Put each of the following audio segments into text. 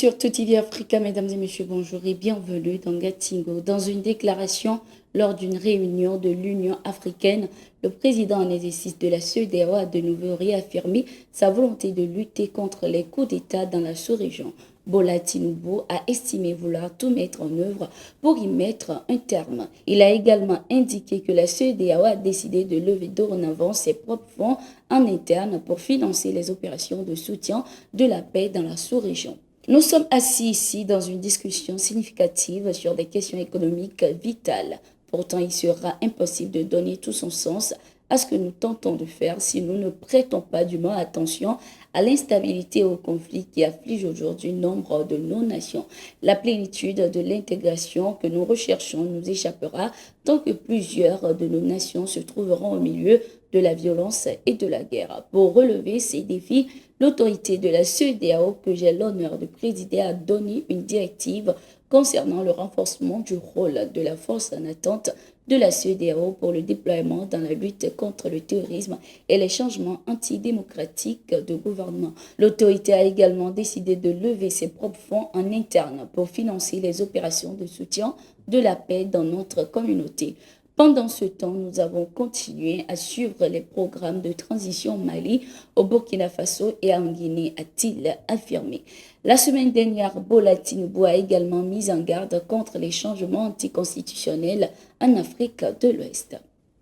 sur Tout TV Africa, mesdames et messieurs, bonjour et bienvenue dans Gatingo. Dans une déclaration lors d'une réunion de l'Union africaine, le président en exercice de la CEDEAO a de nouveau réaffirmé sa volonté de lutter contre les coups d'État dans la sous-région. Bola Tinubu a estimé vouloir tout mettre en œuvre pour y mettre un terme. Il a également indiqué que la CEDEAO a décidé de lever dorénavant ses propres fonds en interne pour financer les opérations de soutien de la paix dans la sous-région. Nous sommes assis ici dans une discussion significative sur des questions économiques vitales. Pourtant, il sera impossible de donner tout son sens à ce que nous tentons de faire si nous ne prêtons pas du moins attention à l'instabilité et au conflit qui afflige aujourd'hui nombre de nos nations. La plénitude de l'intégration que nous recherchons nous échappera tant que plusieurs de nos nations se trouveront au milieu de la violence et de la guerre. Pour relever ces défis, l'autorité de la CEDEAO, que j'ai l'honneur de présider, a donné une directive concernant le renforcement du rôle de la force en attente de la CEDEAO pour le déploiement dans la lutte contre le terrorisme et les changements antidémocratiques de gouvernement. L'autorité a également décidé de lever ses propres fonds en interne pour financer les opérations de soutien de la paix dans notre communauté. Pendant ce temps, nous avons continué à suivre les programmes de transition au Mali, au Burkina Faso et en Guinée, a-t-il affirmé. La semaine dernière, Bola Tinubu a également mis en garde contre les changements anticonstitutionnels en Afrique de l'Ouest.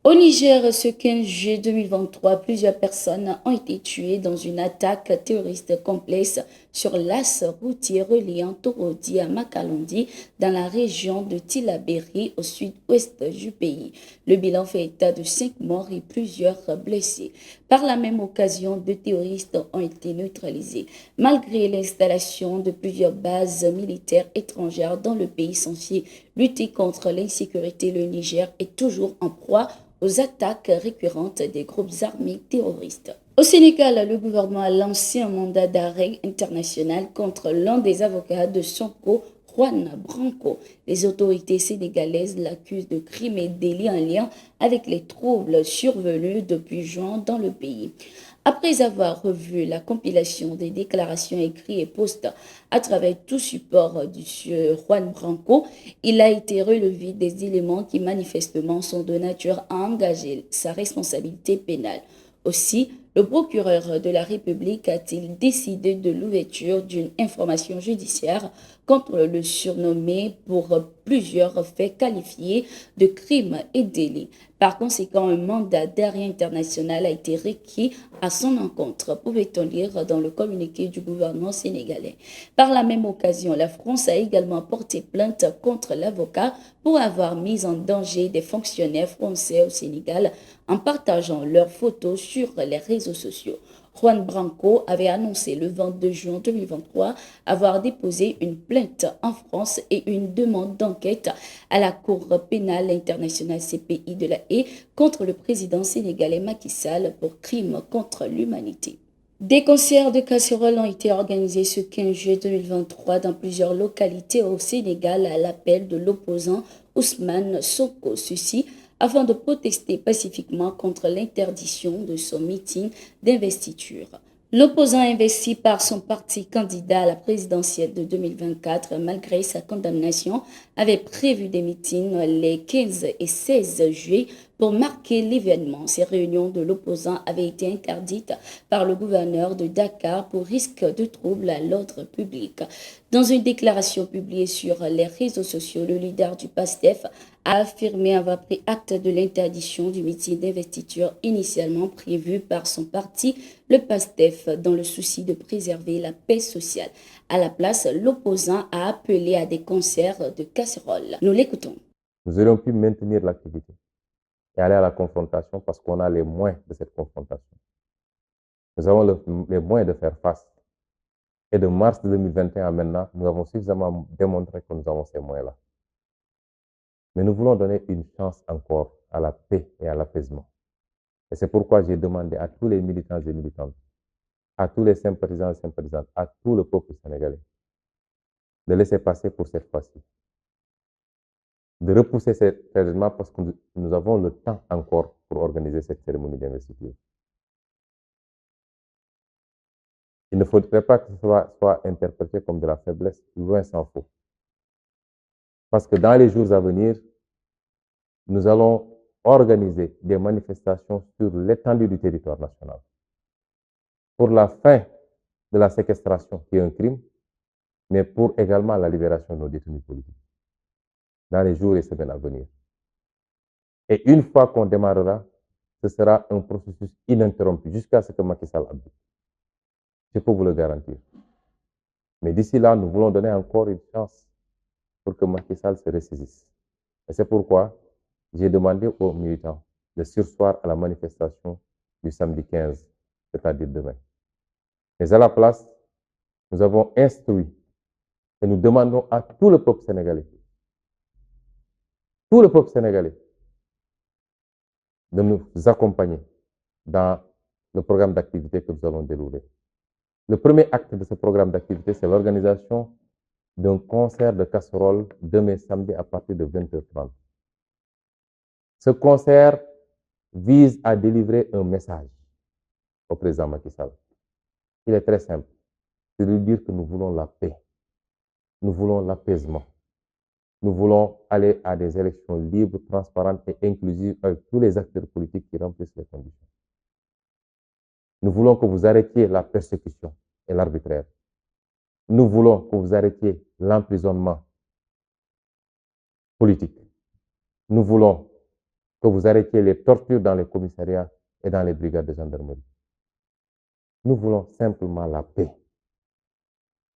Au Niger, ce 15 juillet 2023, plusieurs personnes ont été tuées dans une attaque terroriste complexe sur l'axe routier reliant Torodi à Makalondi dans la région de Tillabéri au sud-ouest du pays. Le bilan fait état de 5 morts et plusieurs blessés. Par la même occasion, 2 terroristes ont été neutralisés. Malgré l'installation de plusieurs bases militaires étrangères dans le pays censé lutter contre l'insécurité, le Niger est toujours en proie aux attaques récurrentes des groupes armés terroristes. Au Sénégal, le gouvernement a lancé un mandat d'arrêt international contre l'un des avocats de Sonko, Juan Branco. Les autorités sénégalaises l'accusent de crimes et délits en lien avec les troubles survenus depuis juin dans le pays. Après avoir revu la compilation des déclarations écrites et postes à travers tout support du Juan Branco, il a été relevé des éléments qui manifestement sont de nature à engager sa responsabilité pénale. Aussi, le procureur de la République a-t-il décidé de l'ouverture d'une information judiciaire contre le surnommé pour plusieurs faits qualifiés de crimes et délits. Par conséquent, un mandat d'arrêt international a été requis à son encontre, pouvait-on lire dans le communiqué du gouvernement sénégalais. Par la même occasion, la France a également porté plainte contre l'avocat pour avoir mis en danger des fonctionnaires français au Sénégal en partageant leurs photos sur les réseaux sociaux. Juan Branco avait annoncé le 22 juin 2023 avoir déposé une plainte en France et une demande d'enquête à la Cour pénale internationale CPI de la Haye contre le président sénégalais Macky Sall pour crimes contre l'humanité. Des concerts de casseroles ont été organisés ce 15 juillet 2023 dans plusieurs localités au Sénégal à l'appel de l'opposant Ousmane Sonko. Ceci afin de protester pacifiquement contre l'interdiction de son meeting d'investiture. L'opposant investi par son parti candidat à la présidentielle de 2024, malgré sa condamnation, avait prévu des meetings les 15 et 16 juillet pour marquer l'événement. Ces réunions de l'opposant avaient été interdites par le gouverneur de Dakar pour risque de trouble à l'ordre public. Dans une déclaration publiée sur les réseaux sociaux, le leader du PASTEF a affirmé avoir pris acte de l'interdiction du meeting d'investiture initialement prévu par son parti, le PASTEF, dans le souci de préserver la paix sociale. À la place, l'opposant a appelé à des concerts de casseroles. Nous l'écoutons. Nous aurions pu maintenir l'activité et aller à la confrontation parce qu'on a les moyens de cette confrontation. Nous avons les moyens de faire face. Et de mars 2021 à maintenant, nous avons suffisamment démontré que nous avons ces moyens-là. Mais nous voulons donner une chance encore à la paix et à l'apaisement. Et c'est pourquoi j'ai demandé à tous les militants et militantes, à tous les sympathisants et sympathisantes, à tout le peuple sénégalais, de laisser passer pour cette fois-ci. De repousser cet événement parce que nous avons le temps encore pour organiser cette cérémonie d'investiture. Il ne faudrait pas que ce soit interprété comme de la faiblesse, loin s'en faut. Parce que dans les jours à venir, nous allons organiser des manifestations sur l'étendue du territoire national pour la fin de la séquestration, qui est un crime, mais pour également la libération de nos détenus politiques dans les jours et semaines à venir. Et une fois qu'on démarrera, ce sera un processus ininterrompu jusqu'à ce que Macky Sall abdique. Je peux vous le garantir. Mais d'ici là, nous voulons donner encore une chance pour que Macky Sall se ressaisisse. Et c'est pourquoi j'ai demandé aux militants de surseoir à la manifestation du samedi 15, c'est-à-dire demain. Mais à la place, nous avons instruit et nous demandons à tout le peuple sénégalais, de nous accompagner dans le programme d'activité que nous allons dérouler. Le premier acte de ce programme d'activité, c'est l'organisation d'un concert de casseroles demain samedi à partir de 20h30. Ce concert vise à délivrer un message au président Macky Sall. Il est très simple, c'est de lui dire que nous voulons la paix, nous voulons l'apaisement, nous voulons aller à des élections libres, transparentes et inclusives avec tous les acteurs politiques qui remplissent les conditions. Nous voulons que vous arrêtiez la persécution et l'arbitraire. Nous voulons que vous arrêtiez l'emprisonnement politique. Nous voulons que vous arrêtiez les tortures dans les commissariats et dans les brigades de gendarmerie. Nous voulons simplement la paix.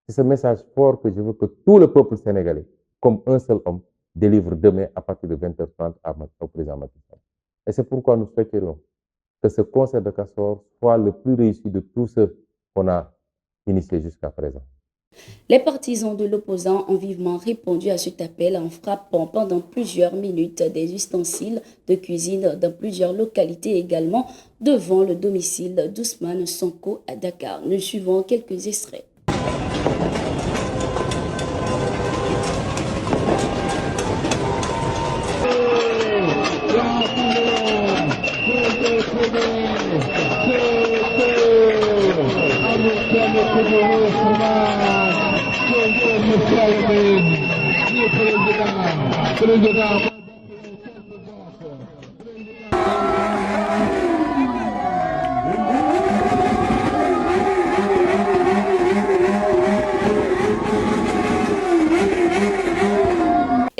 C'est ce message fort que je veux que tout le peuple sénégalais, comme un seul homme, délivre demain à partir de 20h30 au président Macky Sall. Et c'est pourquoi nous souhaiterions que ce concert de casseroles soit le plus réussi de tous ceux qu'on a initiés jusqu'à présent. Les partisans de l'opposant ont vivement répondu à cet appel en frappant pendant plusieurs minutes des ustensiles de cuisine dans plusieurs localités également devant le domicile d'Ousmane Sonko à Dakar. Nous suivons quelques extraits.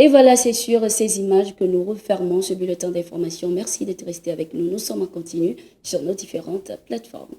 Et voilà, c'est sur ces images que nous refermons ce bulletin d'information. Merci d'être resté avec nous. Nous sommes en continu sur nos différentes plateformes.